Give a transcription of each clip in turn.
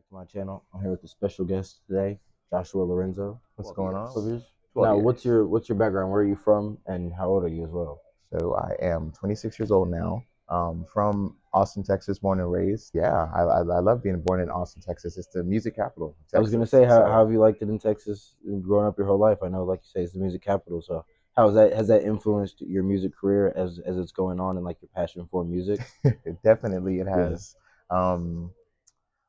Back to my channel. I'm here with a special guest today, Joshua Lorenzo. What's 12 going years. on? 12 years. 12 Now, years. what's your background? Where are you from, and how old are you as well? So I am 26 years old now. From Austin, Texas, born and raised. Yeah, I love being born in Austin, Texas. It's the music capital of I was Texas. gonna say, how have you liked it in Texas, growing up your whole life? I know, like you say, it's the music capital. So, has that influenced your music career as it's going on, and like your passion for music? Definitely it Yeah. has. Um,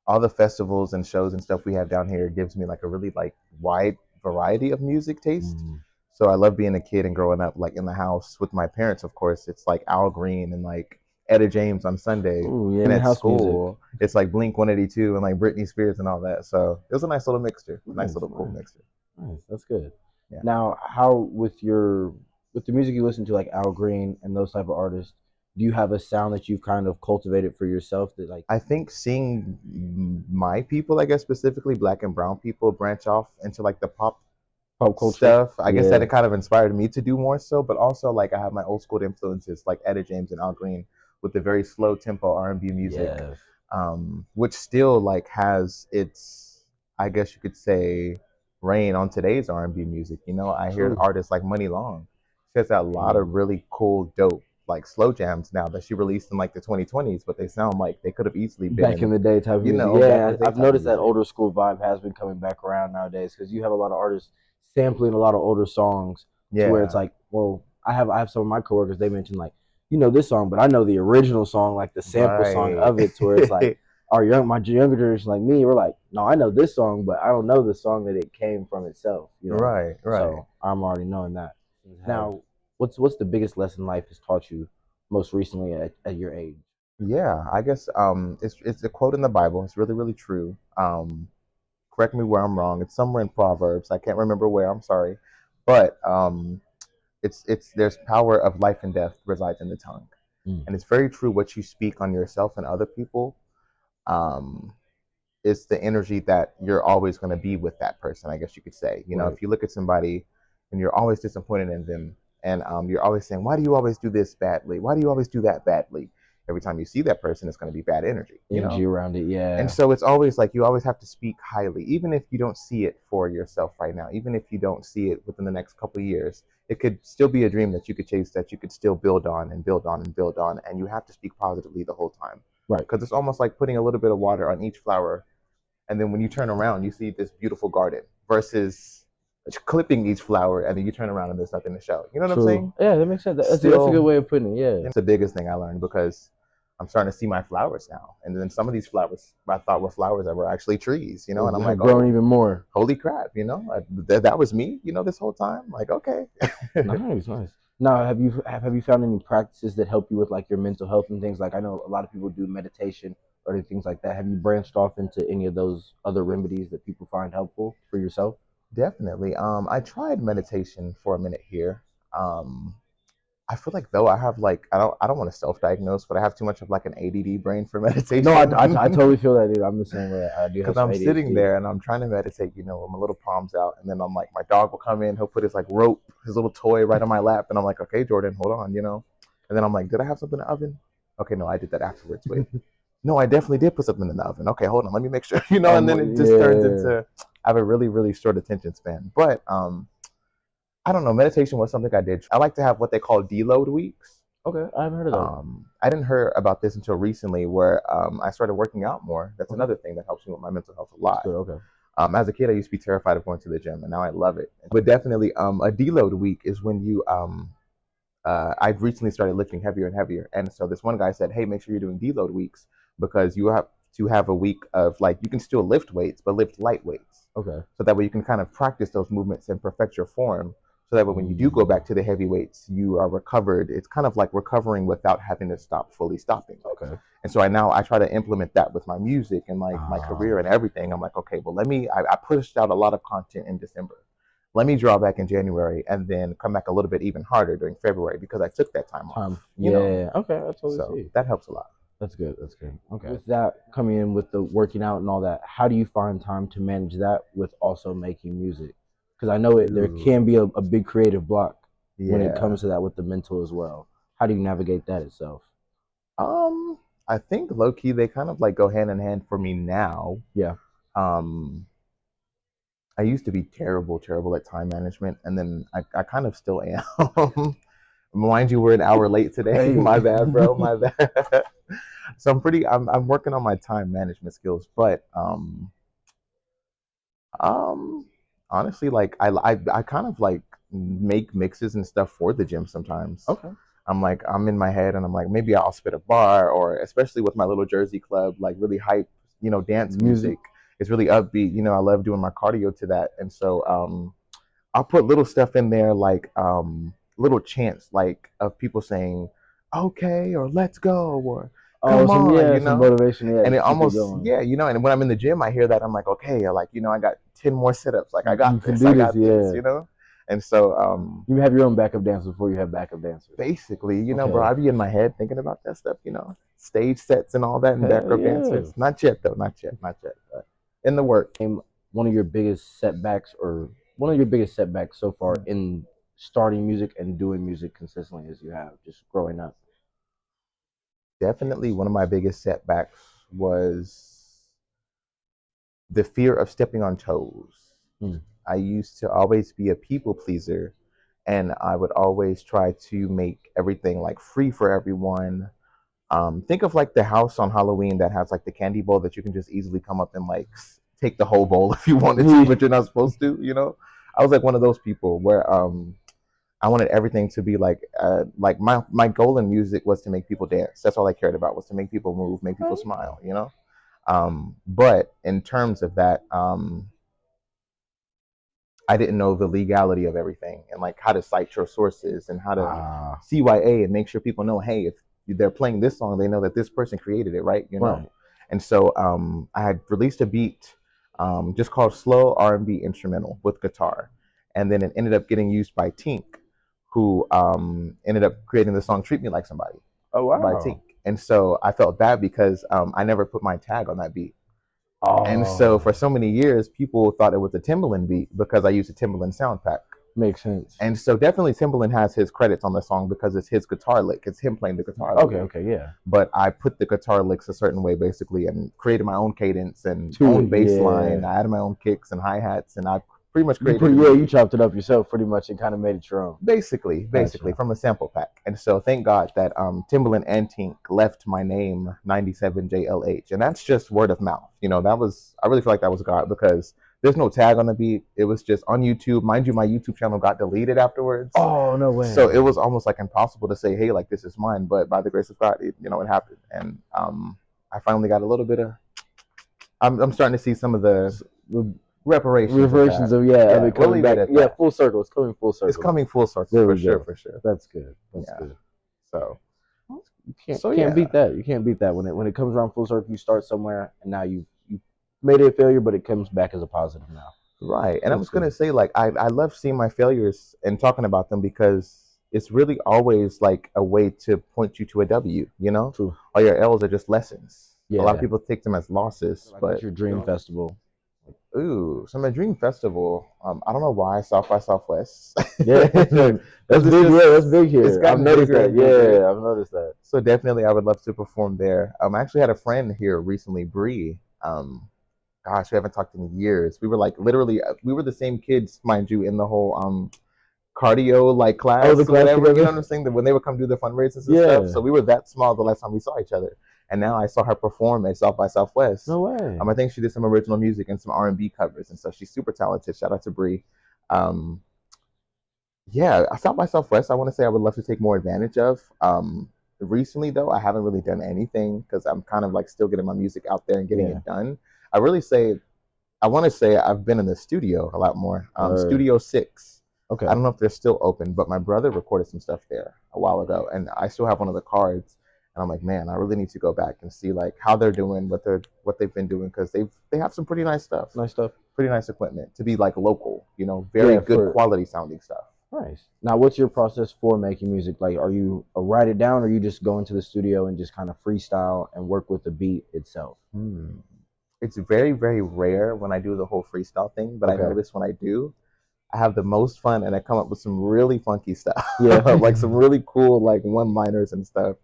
all the festivals and shows and stuff we have down here gives me like a really like wide variety of music taste. Mm. So I love being a kid and growing up like in the house with my parents. Of course, it's like Al Green and like Etta James on Sunday, Ooh, yeah, and and at house music. school it's like Blink 182 and like Britney Spears and all that. So it was a nice little mixture, nice Nice, little cool nice, mixture. nice. That's good. Yeah. Now, how with the music you listen to, like Al Green and those type of artists, do you have a sound that you've kind of cultivated for yourself that like? I think seeing my people, I guess specifically black and brown people, branch off into like the pop Pop culture stuff. I guess that Yeah. it kind of inspired me to do more so, but also like I have my old school influences like Etta James and Al Green with the very slow tempo R&B music, Yes. which still like has its, I guess you could say, reign on today's R&B music. You know, I hear True. artists like Money Long. She has a lot of really cool, dope like slow jams now that she released in like the 2020s, but they sound like they could have easily been Back in the day type of you music. know, back in Yeah, the day I've type of noticed that music. older school vibe has been coming back around nowadays because you have a lot of artists sampling a lot of older songs to where it's Yeah, like, well, I have some of my coworkers, they mentioned like, this song, but I know the original song, like the sample song right. of it, to where it's like my younger generation like me, we're like, no, I know this song, but I don't know the song that it came from itself. Right, right. So I'm already knowing that. Now, what's the biggest lesson life has taught you most recently at your age? Yeah, I guess it's a quote in the Bible. It's really, really true. Correct me where I'm wrong. It's somewhere in Proverbs. I can't remember where, I'm sorry. But it's there's power of life and death resides in the tongue. Mm. And it's very true what you speak on yourself and other people. Um it's the energy that you're always going to be with that person, I guess you could say. You know, Right. if you look at somebody and you're always disappointed in them, and you're always saying, why do you always do this badly? Why do you always do that badly? Every time you see that person, it's going to be bad energy, you know? Energy around it, And yeah. so it's always like you always have to speak highly, even if you don't see it for yourself right now, even if you don't see it within the next couple of years. It could still be a dream that you could chase, that you could still build on and build on and build on. And you have to speak positively the whole time. Right. Because it's almost like putting a little bit of water on each flower, and then when you turn around, you see this beautiful garden versus clipping each flower, and then you turn around and there's nothing to show. You know what I'm saying? Yeah, that makes sense. That's a Still, good way of putting it. Yeah. it's the biggest thing I learned because I'm starting to see my flowers now, and then some of these flowers I thought were flowers that were actually trees. You know, and I'm like, growing oh, even more. holy crap! You know, that was me. You know, this whole time. Like, okay. Nice, nice. Now, have you found any practices that help you with like your mental health and things? Like I know a lot of people do meditation or things like that. Have you branched off into any of those other remedies that people find helpful for yourself? Definitely. I tried meditation for a minute here. Um, I feel like though I have like I don't want to self-diagnose, but I have too much of like an ADD brain for meditation. No, I totally feel that, dude. I'm the same way. I do have Because some I'm sitting ADHD. there and I'm trying to meditate, you know, with my little palms out, and then I'm like, my dog will come in, he'll put his like rope, his little toy right on my lap, and I'm like, okay, Jordan, hold on, you know, and then I'm like, did I have something in the oven? Okay, no, I did that afterwards. Wait, no, I definitely did put something in the oven. Okay, hold on, let me make sure, you know, and then it just turns into I have a really, really short attention span. But I don't know, meditation was something I did. I like to have what they call deload weeks. Okay, I haven't heard of that. I didn't hear about this until recently, where I started working out more. That's another thing that helps me with my mental health a lot. Good, okay. As a kid, I used to be terrified of going to the gym, and now I love it. But definitely, a deload week is when you. I've recently started lifting heavier and heavier, and so this one guy said, "Hey, make sure you're doing deload weeks because you have to have a week of like you can still lift weights, but lift light weights. Okay. So that way you can kind of practice those movements and perfect your form. So that way when you do go back to the heavy weights, you are recovered. It's kind of like recovering without having to stop fully stopping. Okay. And so I try to implement that with my music and like my career and everything. I'm like, okay, well I pushed out a lot of content in December. Let me draw back in January and then come back a little bit even harder during February because I took that time off. Yeah. Know? Okay. That's totally so see. That helps a lot. That's good. That's good. Okay. With that coming in with the working out and all that, how do you find time to manage that with also making music? Because I know there can be a big creative block when it comes to that with the mental as well. How do you navigate that itself? I think low key they kind of like go hand in hand for me now. Yeah. Um, I used to be terrible at time management, and then I kind of still am. Mind you, we're an hour late today. Hey. My bad, bro. My bad. So I'm working on my time management skills, but um, honestly, like I kind of like make mixes and stuff for the gym sometimes. Okay. I'm in my head and I'm like, maybe I'll spit a bar, or especially with my little Jersey club, like really hype, dance music. It's really upbeat. I love doing my cardio to that. And so I'll put little stuff in there like little chants like of people saying, okay, or let's go, or come on, some motivation, and it almost, it and when I'm in the gym, I hear that, I'm like, okay, like, I got 10 more sit-ups, like I got this, and so you have your own backup dancers before you have backup dancers. Basically, bro, I be in my head thinking about that stuff, stage sets and all that, and backup dancers. Not yet though, not yet, but in the work. One of your biggest setbacks so far in starting music and doing music consistently as you have just growing up? Definitely one of my biggest setbacks was the fear of stepping on toes. I used to always be a people pleaser, and I would always try to make everything like free for everyone. Think of like the house on Halloween that has like the candy bowl that you can just easily come up and like take the whole bowl if you wanted to, but you're not supposed to, I was like one of those people where I wanted everything to be like my goal in music was to make people dance. That's all I cared about, was to make people move, make people smile, but in terms of that, I didn't know the legality of everything and like how to cite your sources and how to CYA and make sure people know, hey, if they're playing this song, they know that this person created it, right? Right. And so I had released a beat just called Slow R&B Instrumental with guitar, and then it ended up getting used by Tink, who ended up creating the song Treat Me Like Somebody. Oh, wow. By Tink. And so I felt bad because I never put my tag on that beat. And so for so many years, people thought it was a Timbaland beat because I used a Timbaland sound pack. Makes sense. And so definitely Timbaland has his credits on the song because it's his guitar lick. It's him playing the guitar lick. Okay, yeah. But I put the guitar licks a certain way basically and created my own cadence and own bass line. I added my own kicks and hi-hats, and I pretty much created you chopped it up yourself pretty much and kind of made it your own. Basically from a sample pack. And so thank God that Timbaland and Tink left my name 97JLH, and that's just word of mouth. I really feel like that was God, because there's no tag on the beat. It was just on YouTube. Mind you, my YouTube channel got deleted afterwards. Oh, no way. So it was almost like impossible to say, hey, like this is mine. But by the grace of God, it happened. And I finally got a little bit of, I'm starting to see some of the reparations of it coming back. Full circle. It's coming full circle. It's coming full circle for sure. That's good. That's good. So you can't beat that. You can't beat that when it comes around full circle. You start somewhere and now you made it a failure, but it comes back as a positive now. Right. And I was gonna say, like, I love seeing my failures and talking about them, because it's really always like a way to point you to a W. True. All your L's are just lessons. Yeah. A lot of people take them as losses. But your dream festival. Ooh, so my dream festival. I don't know why, South by Southwest. Yeah, that's big. That's big here. I've noticed that. Yeah, I've noticed that. So definitely, I would love to perform there. I actually had a friend here recently, Bree. Gosh, we haven't talked in years. We were like literally, we were the same kids, mind you, in the whole cardio like class. The class whatever. Together. You know what I'm saying? That when they would come do the fundraisers and stuff. So we were that small the last time we saw each other. And now I saw her perform at South by Southwest. No way. I think she did some original music and some R&B covers, and so she's super talented. Shout out to Bree. South by Southwest, I want to say I would love to take more advantage of. Recently, though, I haven't really done anything because I'm kind of like still getting my music out there and getting it done. I want to say I've been in the studio a lot more. Studio 6. Okay. I don't know if they're still open, but my brother recorded some stuff there a while ago, and I still have one of the cards. And I'm like, man, I really need to go back and see like how they're doing, what they've been doing, because they have some pretty nice stuff. Pretty nice equipment to be like local, very good quality sounding stuff. Nice. Now, what's your process for making music? Like, are you write it down, or you just go into the studio and just kind of freestyle and work with the beat itself? It's very, very rare when I do the whole freestyle thing, but I notice when I do, I have the most fun and I come up with some really funky stuff. Yeah, like some really cool like one-liners and stuff.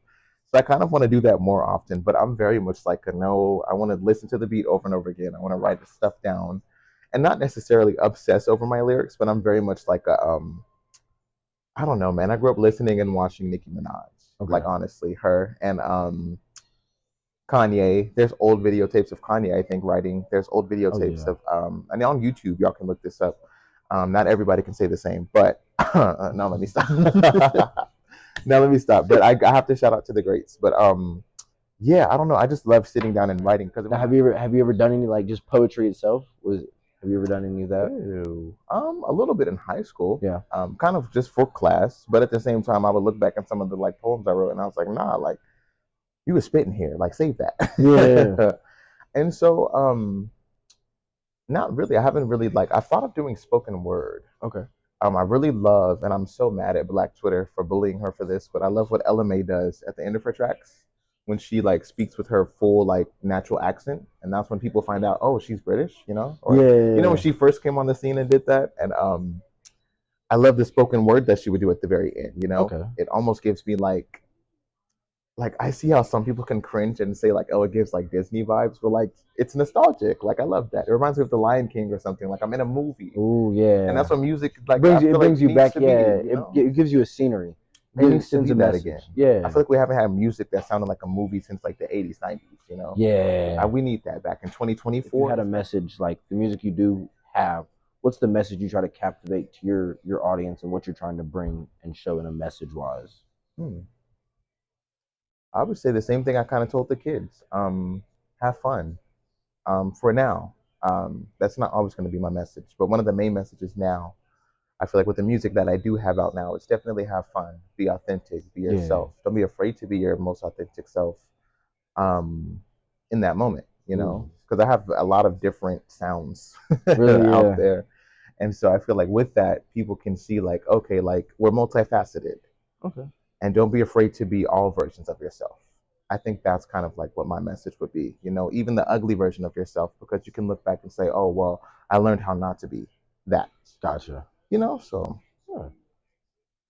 So I kind of want to do that more often, but I'm very much like a no, I want to listen to the beat over and over again. I want to write the stuff down and not necessarily obsess over my lyrics, but I'm very much like a I don't know, man. I grew up listening and watching Nicki Minaj. Okay. Like honestly, her and Kanye. There's old videotapes of Kanye, I think, writing. There's old videotapes of and on YouTube, y'all can look this up. Not everybody can say the same, but no, let me stop. Now let me stop. But I have to shout out to the greats. But yeah, I don't know. I just love sitting down and writing. Because have you ever done any like just poetry itself? Have you ever done any of that? Ew. A little bit in high school. Yeah. Kind of just for class, but at the same time, I would look back at some of the like poems I wrote, and I was like, nah, like you were spitting here, like save that. Yeah. And so, not really. I haven't really like. I thought of doing spoken word. Okay. I really love, and I'm so mad at Black Twitter for bullying her for this, but I love what Ella May does at the end of her tracks when she like speaks with her full like natural accent, and that's when people find out, oh, she's British, you know? Or, yeah. You know, when she first came on the scene and did that, and I love the spoken word that she would do at the very end. You know, okay. It almost gives me like I see how some people can cringe and say like, oh, it gives like Disney vibes, but like it's nostalgic. Like I love that. It reminds me of The Lion King or something. Like I'm in a movie. Ooh, yeah. And that's what music like. It brings you back. Yeah, be, you know? It gives you a scenery. It needs to be that again. Yeah. I feel like we haven't had music that sounded like a movie since like the 80s, 90s. You know. Yeah. We need that back in 2024. If you had a message like the music you do have. What's the message you try to captivate to your audience and what you're trying to bring and show in a message wise? I would say the same thing I kind of told the kids. Have fun. For now. That's not always going to be my message, but one of the main messages now, I feel like with the music that I do have out now, it's definitely have fun, be authentic, be yourself. Don't be afraid to be your most authentic self in that moment, you know, because I have a lot of different sounds out there. And so I feel like with that, people can see like, okay, like we're multifaceted. Okay. And don't be afraid to be all versions of yourself. I think that's kind of like what my message would be, you know, even the ugly version of yourself, because you can look back and say, oh, well, I learned how not to be that. Gotcha. You know, so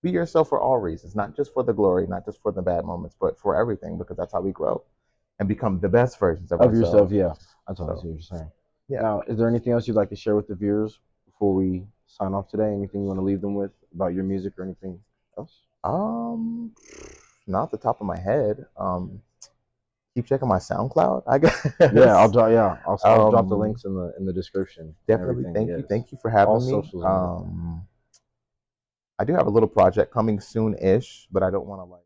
be yourself for all reasons, not just for the glory, not just for the bad moments, but for everything, because that's how we grow and become the best versions of yourself. Yeah, I totally see what you're saying. Yeah. Now, is there anything else you'd like to share with the viewers before we sign off today? Anything you want to leave them with about your music or anything else? Not off the top of my head. Keep checking my SoundCloud, I guess. Yeah, I'll drop the links in the description. Definitely. Thank you for having me. I do have a little project coming soon-ish, but I don't want to like